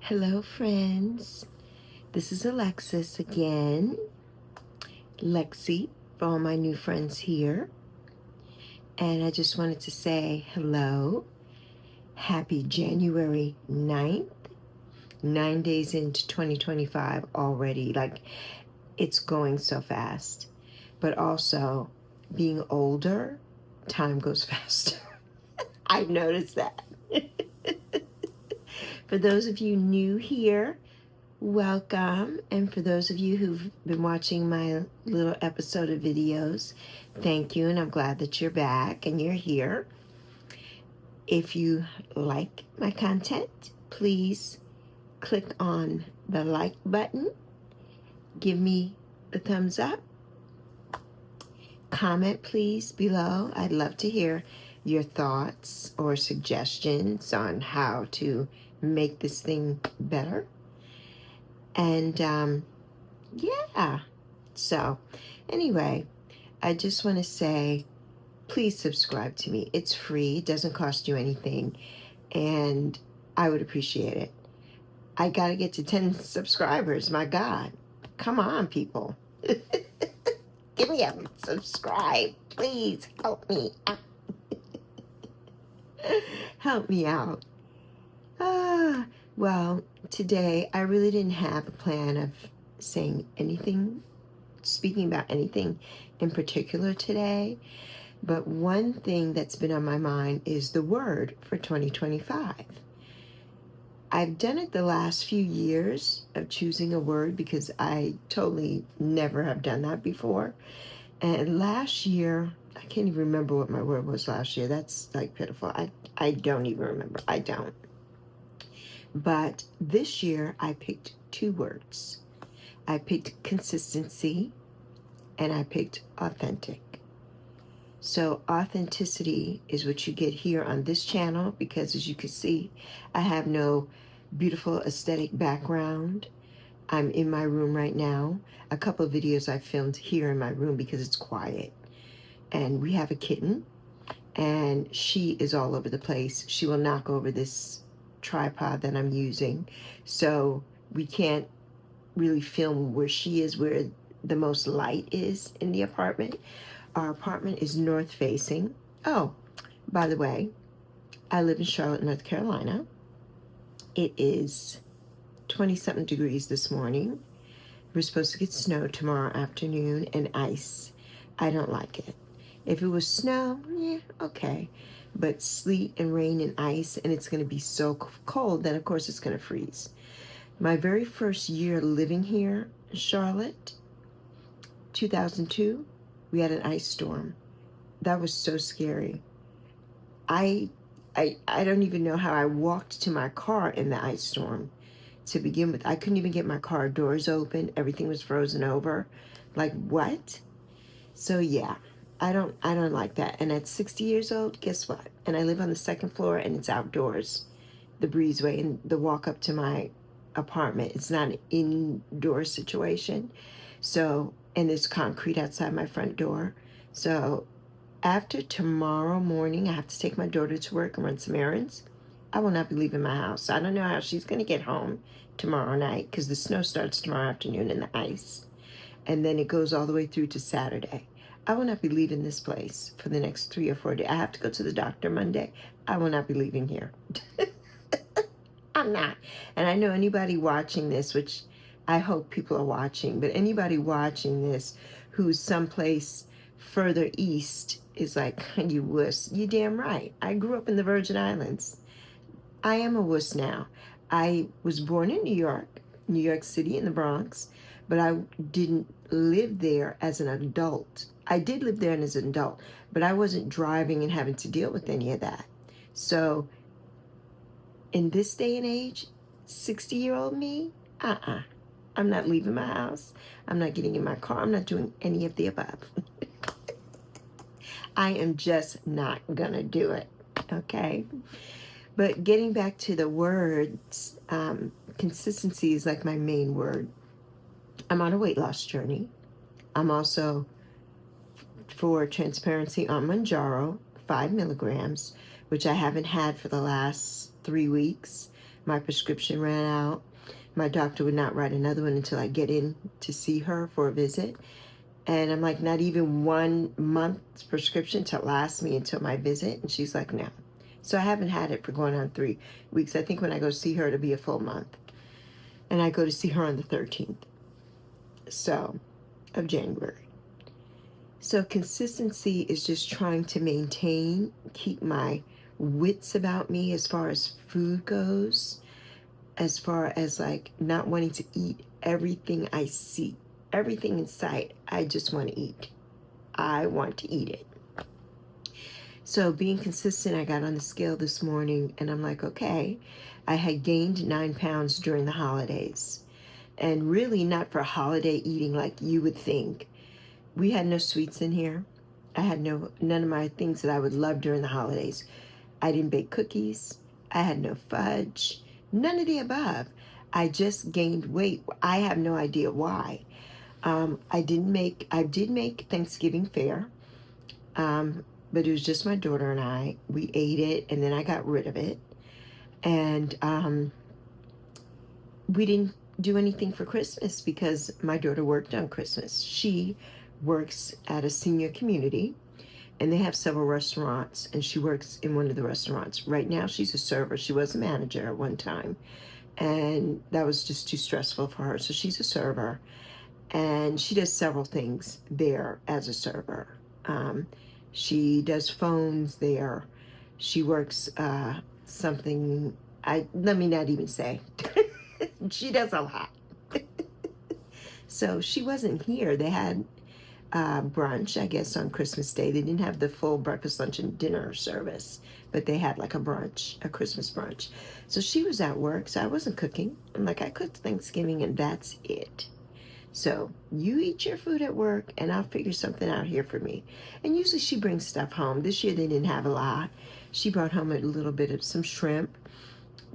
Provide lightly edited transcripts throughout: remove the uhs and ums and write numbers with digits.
Hello, friends. This is Alexis again. Lexi, for all my new friends here. And I just wanted to say hello. Happy January 9th. 9 days into 2025 already. Like, it's going so fast. But also, being older, time goes faster. I've noticed that. For those of you new here, welcome, and for those of you who've been watching my little episode of videos, thank you, and I'm glad that you're back and you're here. If you like my content, please click on the like button, give me the thumbs up, comment please below. I'd love to hear your thoughts or suggestions on how to make this thing better. And yeah, so anyway, I just want to say, please subscribe to me. It's free, it doesn't cost you anything, and I would appreciate it. I got to get to 10 subscribers, my God. Come on, people. Give me a subscribe. Please help me out. Help me out. Well, today I really didn't have a plan of saying anything, speaking about anything in particular today, but one thing that's been on my mind is the word for 2025. I've done it the last few years of choosing a word because I totally never have done that before. And last year, I can't even remember what my word was last year. That's like pitiful. I don't even remember. I don't. But this year, I picked two words. I picked consistency and I picked authentic. So authenticity is what you get here on this channel because, as you can see, I have no beautiful aesthetic background. I'm in my room right now. A couple of videos I filmed here in my room because it's quiet. And we have a kitten and she is all over the place. She will knock over this tripod that I'm using. So we can't really film where she is, where the most light is in the apartment. Our apartment is north facing. Oh, by the way, I live in Charlotte, North Carolina. It is 20-something degrees this morning. We're supposed to get snow tomorrow afternoon and ice. I don't like it. If it was snow, yeah, okay. But sleet and rain and ice, and it's going to be so cold, then of course it's going to freeze. My very first year living here in Charlotte, 2002, we had an ice storm. That was so scary. I don't even know how I walked to my car in the ice storm to begin with. I couldn't even get my car doors open. Everything was frozen over. Like, what? So yeah, I don't like that. And at 60 years old, guess what? And I live on the second floor and it's outdoors, the breezeway, and the walk up to my apartment. It's not an indoor situation. So, and there's concrete outside my front door. So after tomorrow morning, I have to take my daughter to work and run some errands. I will not be leaving my house. I don't know how she's going to get home tomorrow night because the snow starts tomorrow afternoon and the ice. And then it goes all the way through to Saturday. I will not be leaving this place for the next 3 or 4 days. I have to go to the doctor Monday. I will not be leaving here. I'm not. And I know anybody watching this, which I hope people are watching, but anybody watching this who's someplace further east is like, you wuss. You damn right. I grew up in the Virgin Islands. I am a wuss now. I was born in New York City in the Bronx, but I didn't live there as an adult. I did live there as an adult, but I wasn't driving and having to deal with any of that. So in this day and age, 60-year-old me, I'm not leaving my house. I'm not getting in my car. I'm not doing any of the above. I am just not gonna do it, okay? But getting back to the words, consistency is like my main word. I'm on a weight loss journey. I'm also, for transparency, on Manjaro, 5 milligrams, which I haven't had for the last 3 weeks. my prescription ran out. My doctor would not write another one until I get in to see her for a visit. And I'm like, not even 1 month's prescription to last me until my visit. And she's like, no. So I haven't had it for going on 3 weeks. I think when I go see her, it'll be a full month. And I go to see her on the 13th of January. So consistency is just trying to maintain, keep my wits about me as far as food goes, as far as like not wanting to eat everything I see, everything in sight. I just want to eat. I want to eat it. So being consistent, I got on the scale this morning and I'm like, okay, I had gained 9 pounds during the holidays. And really not for holiday eating like you would think. We had no sweets in here. I had none of my things that I would love during the holidays. I didn't bake cookies. I had no fudge. None of the above. I just gained weight. I have no idea why. I did make Thanksgiving fare, but it was just my daughter and I. We ate it, and then I got rid of it. And we didn't do anything for Christmas because my daughter worked on Christmas. She works at a senior community, and they have several restaurants, and she works in one of the restaurants. Right now, she's a server. She was a manager at one time, and that was just too stressful for her. So she's a server, and she does several things there as a server. She does phones there. She works something, let me not even say. She does a lot. So she wasn't here. They had brunch, I guess, on Christmas Day. They didn't have the full breakfast, lunch, and dinner service, but they had like a brunch, a Christmas brunch. So she was at work, so I wasn't cooking. I'm like, I cooked Thanksgiving and that's it. So you eat your food at work and I'll figure something out here for me. And usually she brings stuff home. This year they didn't have a lot. She brought home a little bit of some shrimp.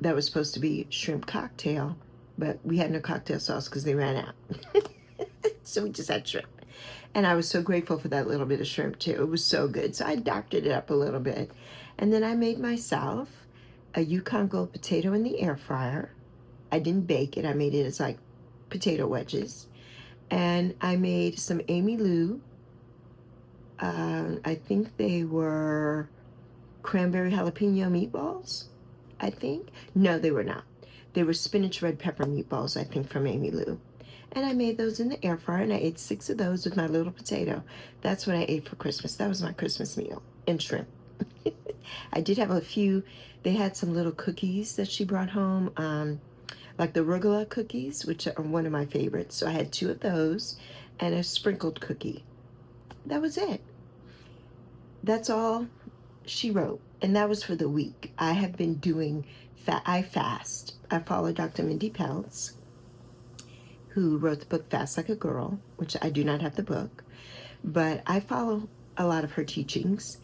That was supposed to be shrimp cocktail, but we had no cocktail sauce because they ran out. So we just had shrimp. And I was so grateful for that little bit of shrimp too. It was so good. So I doctored it up a little bit. And then I made myself a Yukon Gold potato in the air fryer. I didn't bake it. I made it as like potato wedges. And I made some Amy Lou. I think they were cranberry jalapeno meatballs, I think. No, they were not. They were spinach red pepper meatballs, I think, from Amy Lou. And I made those in the air fryer, and I ate 6 of those with my little potato. That's what I ate for Christmas. That was my Christmas meal, and shrimp. I did have a few. They had some little cookies that she brought home, like the arugula cookies, which are one of my favorites. So I had 2 of those and a sprinkled cookie. That was it. That's all she wrote. And that was for the week. I have been doing, I fast. I follow Dr. Mindy Pelz, who wrote the book Fast Like a Girl, which I do not have the book, but I follow a lot of her teachings.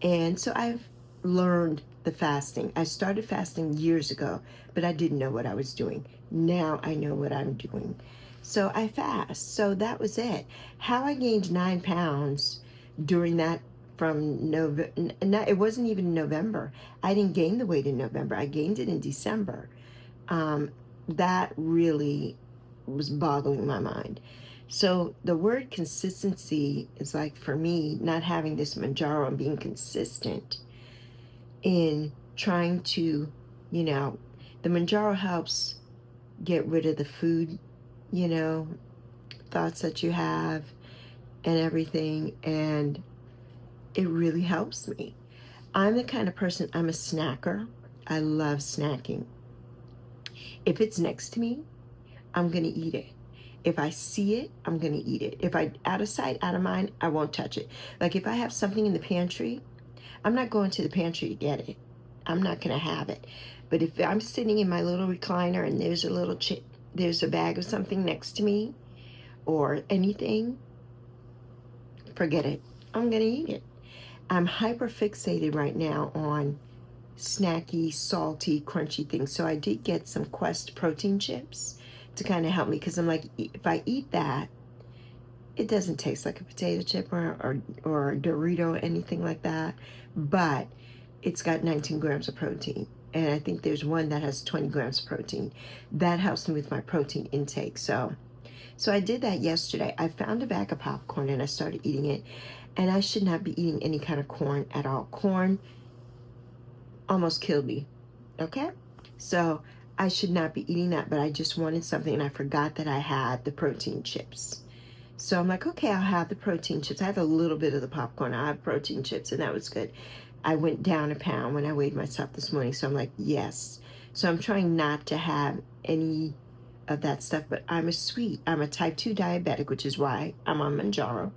And so I've learned the fasting. I started fasting years ago, but I didn't know what I was doing. Now I know what I'm doing. So I fast. So that was it. How I gained 9 pounds during that from November, it wasn't even November. I didn't gain the weight in November. I gained it in December. That really was boggling my mind. So the word consistency is like, for me, not having this Manjaro and being consistent in trying to, the Manjaro helps get rid of the food, thoughts that you have and everything. And it really helps me. I'm the kind of person, I'm a snacker. I love snacking. If it's next to me, I'm going to eat it. If I see it, I'm going to eat it. If I, out of sight, out of mind, I won't touch it. Like if I have something in the pantry, I'm not going to the pantry to get it. I'm not going to have it. But if I'm sitting in my little recliner and there's there's a bag of something next to me or anything, forget it. I'm going to eat it. I'm hyper fixated right now on snacky, salty, crunchy things. So I did get some Quest protein chips to kind of help me, because I'm like, if I eat that, it doesn't taste like a potato chip or a Dorito or anything like that, but it's got 19 grams of protein. and I think there's one that has 20 grams of protein. That helps me with my protein intake. So I did that yesterday. I found a bag of popcorn and I started eating it. And I should not be eating any kind of corn at all. Corn almost killed me. Okay? So I should not be eating that, but I just wanted something and I forgot that I had the protein chips. So I'm like, okay, I'll have the protein chips. I have a little bit of the popcorn. I have protein chips, and that was good. I went down a pound when I weighed myself this morning. So I'm like, yes. So I'm trying not to have any of that stuff, but I'm a type 2 diabetic, which is why I'm on Manjaro.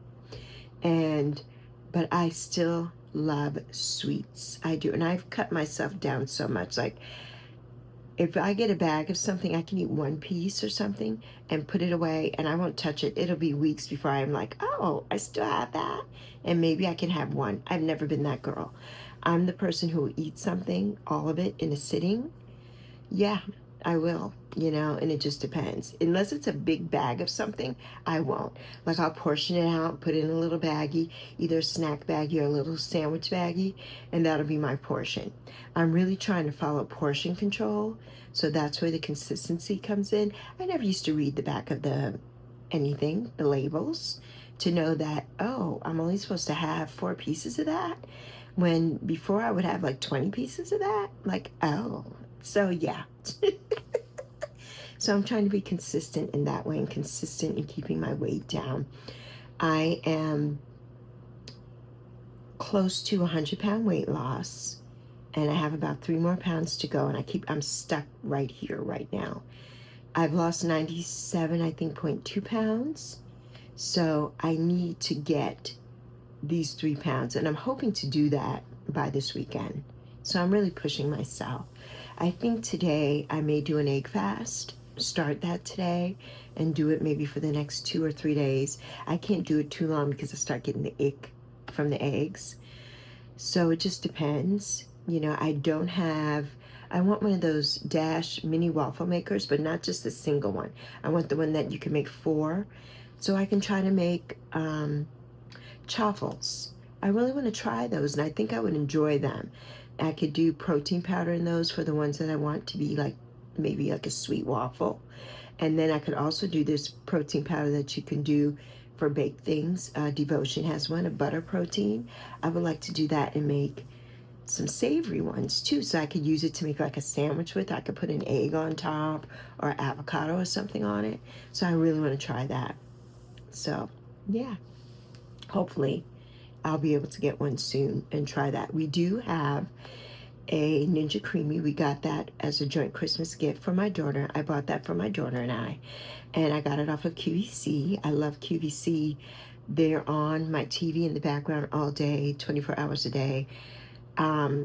But I still love sweets. I do. And I've cut myself down so much. Like, if I get a bag of something, I can eat one piece or something and put it away and I won't touch it. It'll be weeks before I'm like, oh, I still have that. And maybe I can have one. I've never been that girl. I'm the person who will eat something, all of it, in a sitting. Yeah, I will, and it just depends. Unless it's a big bag of something, I won't. Like, I'll portion it out, put it in a little baggie, either a snack baggie or a little sandwich baggie, and that'll be my portion. I'm really trying to follow portion control, so that's where the consistency comes in. I never used to read the back of the labels, to know that, oh, I'm only supposed to have 4 pieces of that, when before I would have like 20 pieces of that. Like, oh. So yeah. So I'm trying to be consistent in that way and consistent in keeping my weight down. I am close to 100-pound weight loss, and I have about 3 more pounds to go, and I'm stuck right here right now. I've lost 97, I think, 0.2 pounds. So I need to get these 3 pounds, and I'm hoping to do that by this weekend. So I'm really pushing myself. I think today I may do an egg fast, start that today, and do it maybe for the next 2 or 3 days. I can't do it too long because I start getting the ick from the eggs. So it just depends. I want one of those Dash mini waffle makers, but not just a single one. I want the one that you can make 4. So I can try to make chaffles. I really want to try those, and I think I would enjoy them. I could do protein powder in those for the ones that I want to be like, maybe like a sweet waffle. And then I could also do this protein powder that you can do for baked things. Devotion has one, a butter protein. I would like to do that and make some savory ones too, so I could use it to make like a sandwich with. I could put an egg on top or avocado or something on it. So I really want to try that. So yeah, hopefully I'll be able to get one soon and try that. We do have a Ninja Creamy. We got that as a joint Christmas gift for my daughter. I bought that for my daughter and I got it off of QVC. I love QVC. They're on my TV in the background all day, 24 hours a day. I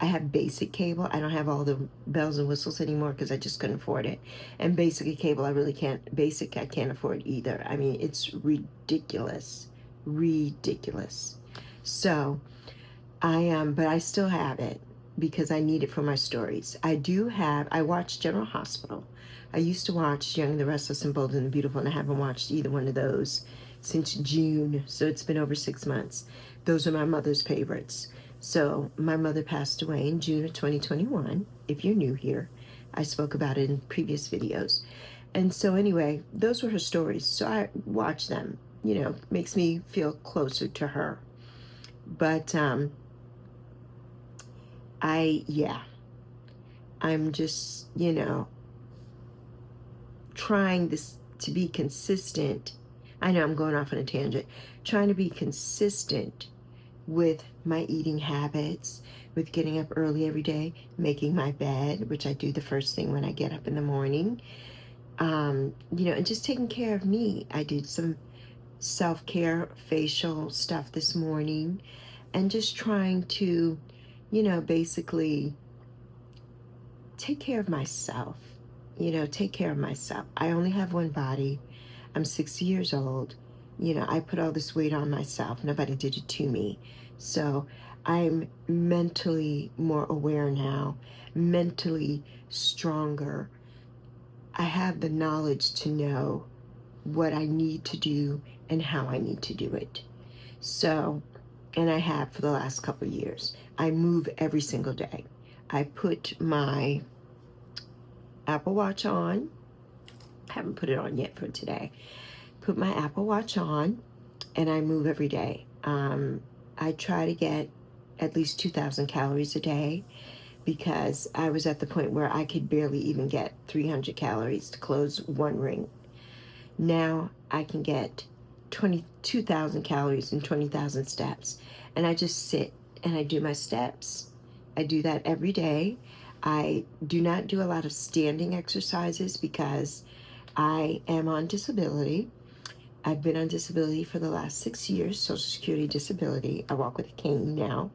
have basic cable. I don't have all the bells and whistles anymore because I just couldn't afford it. And basic cable, I can't afford either. I mean, it's ridiculous. So but I still have it because I need it for my stories. I watch General Hospital. I used to watch Young and the Restless and Bold and the Beautiful, and I haven't watched either one of those since June, so it's been over 6 months. Those are my mother's favorites. So my mother passed away in June of 2021. If you're new here, I spoke about it in previous videos. And so anyway, those were her stories. So I watch them, makes me feel closer to her. But I'm just, trying to be consistent. I know I'm going off on a tangent. Trying to be consistent with my eating habits, with getting up early every day, making my bed, which I do the first thing when I get up in the morning, and just taking care of me. I did some self-care facial stuff this morning, and just trying to, basically take care of myself. Take care of myself. I only have one body. I'm 60 years old. I put all this weight on myself. Nobody did it to me. So I'm mentally more aware now, mentally stronger. I have the knowledge to know what I need to do and how I need to do it. So and I have for the last couple of years. I move every single day. I put my Apple Watch on. I haven't put it on yet for today. Put my Apple Watch on, and I move every day. I try to get at least 2,000 calories a day, because I was at the point where I could barely even get 300 calories to close one ring. Now I can get 22,000 calories and 20,000 steps. And I just sit and I do my steps. I do that every day. I do not do a lot of standing exercises because I am on disability. I've been on disability for the last 6 years, Social Security disability. I walk with a cane now.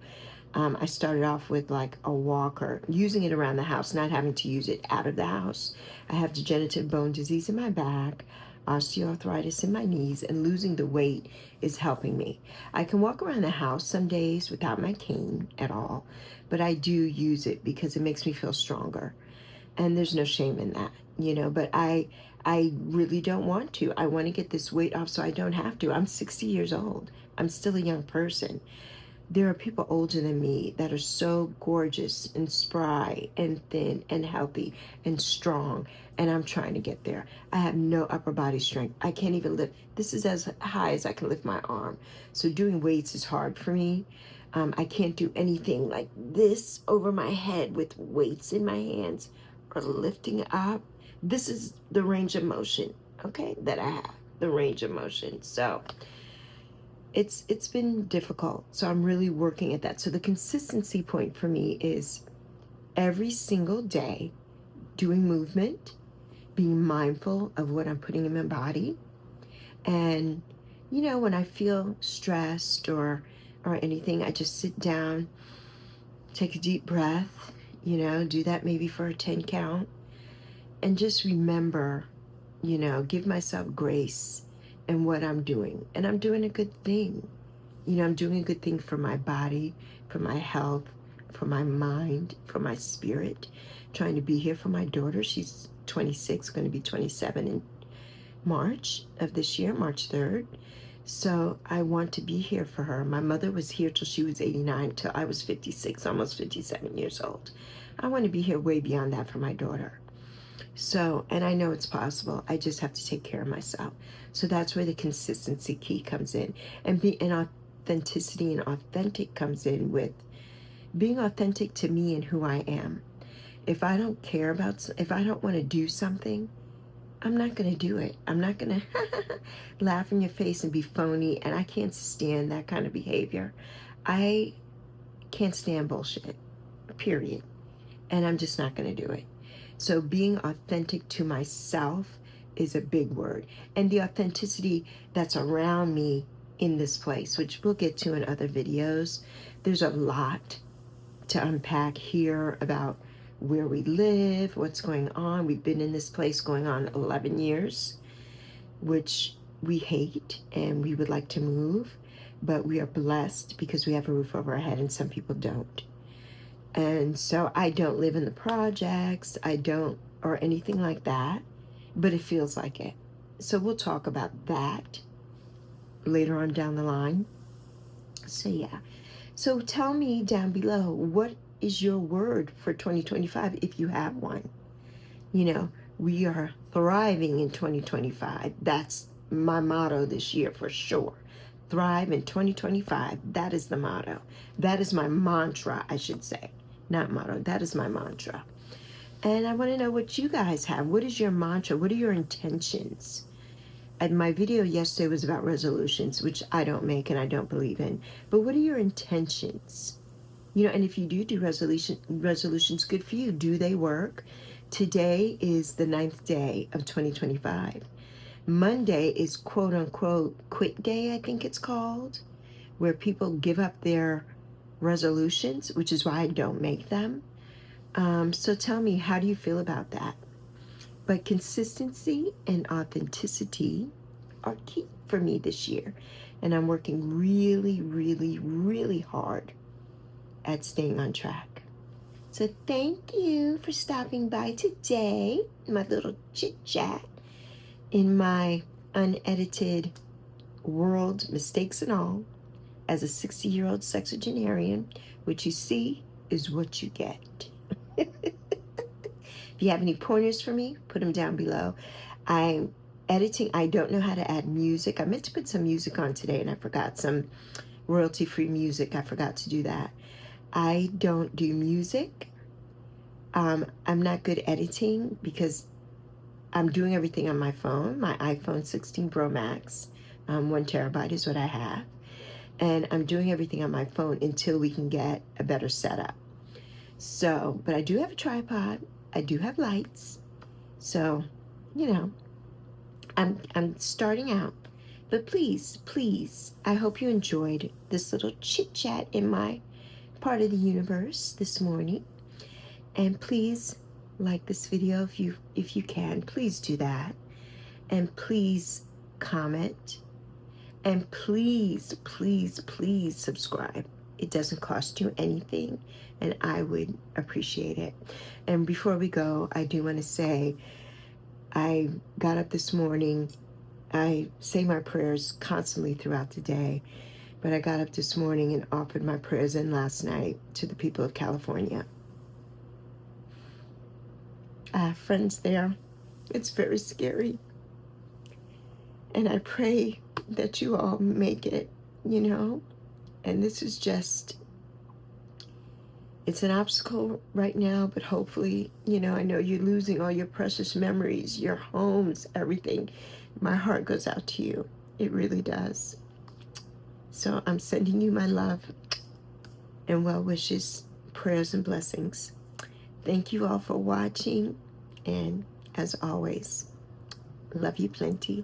I started off with like a walker, using it around the house, not having to use it out of the house. I have degenerative bone disease in my back, osteoarthritis in my knees, and losing the weight is helping me. I can walk around the house some days without my cane at all, but I do use it because it makes me feel stronger. And there's no shame in that, but I really don't want to. I want to get this weight off so I don't have to. I'm 60 years old. I'm still a young person. There are people older than me that are so gorgeous and spry and thin and healthy and strong, and I'm trying to get there. I have no upper body strength. I can't even lift. This is as high as I can lift my arm. So doing weights is hard for me. I can't do anything like this over my head with weights in my hands or lifting up. This is the range of motion, okay, that I have, the range of motion. So it's been difficult. So I'm really working at that. So the consistency point for me is every single day doing movement, being mindful of what I'm putting in my body. And, when I feel stressed or anything, I just sit down, take a deep breath, do that maybe for a 10 count, and just remember, give myself grace in what I'm doing. And I'm doing a good thing. I'm doing a good thing for my body, for my health, for my mind, for my spirit. Trying to be here for my daughter. She's 26, going to be 27 in March of this year, March 3rd. So I want to be here for her. My mother was here till she was 89, till I was 56, almost 57 years old. I want to be here way beyond that for my daughter. So, and I know it's possible. I just have to take care of myself. So that's where the consistency key comes in. And authenticity and authentic comes in with being authentic to me and who I am. If I don't care about, if I don't want to do something, I'm not going to do it. I'm not going to laugh in your face and be phony. And I can't stand that kind of behavior. I can't stand bullshit, period. And I'm just not going to do it. So being authentic to myself is a big word. And the authenticity that's around me in this place, which we'll get to in other videos. There's a lot to unpack here about where we live, what's going on. We've been in this place going on 11 years, which we hate and we would like to move, but we are blessed because we have a roof over our head and some people don't. And so I don't live in the projects, or anything like that, but it feels like it. So we'll talk about that later on down the line. So yeah. So tell me down below, what is your word for 2025 if you have one? We are thriving in 2025. That's my motto this year for sure. Thrive in 2025. That is the motto. That is my mantra, I should say. Not motto. That is my mantra. And I want to know what you guys have. What is your mantra? What are your intentions? And my video yesterday was about resolutions, which I don't make and I don't believe in. But what are your intentions? And if you do resolutions, good for you. Do they work? Today is the 9th day of 2025. Monday is quote unquote quit day, I think it's called, where people give up their resolutions, which is why I don't make them. So tell me, how do you feel about that? But consistency and authenticity are key for me this year. And I'm working really, really, really hard at staying on track. So thank you for stopping by today, my little chit chat in my unedited world, mistakes and all. as a 60-year-old sexagenarian, what you see is what you get. If you have any pointers for me, put them down below. I'm editing. I don't know how to add music. I meant to put some music on today and I forgot, some royalty-free music. I forgot to do that. I don't do music. I'm not good editing because I'm doing everything on my phone, my iPhone 16 Pro Max. 1 terabyte is what I have. And I'm doing everything on my phone until we can get a better setup. So, but I do have a tripod. I do have lights. So, you know, I'm starting out. But please, please, I hope you enjoyed this little chit chat in my part of the universe this morning. And please like this video if you can. Please do that. And please comment. And please, please, please subscribe. It doesn't cost you anything, and I would appreciate it. And before we go, I do want to say I got up this morning. I say my prayers constantly throughout the day, but I got up this morning and offered my prayers in last night to the people of California. I have friends there. It's very scary. And I pray that you all make it, And this is just, it's an obstacle right now, but hopefully, I know you're losing all your precious memories, your homes, everything. My heart goes out to you. It really does. So I'm sending you my love and well wishes, prayers, and blessings. Thank you all for watching. And as always, love you plenty.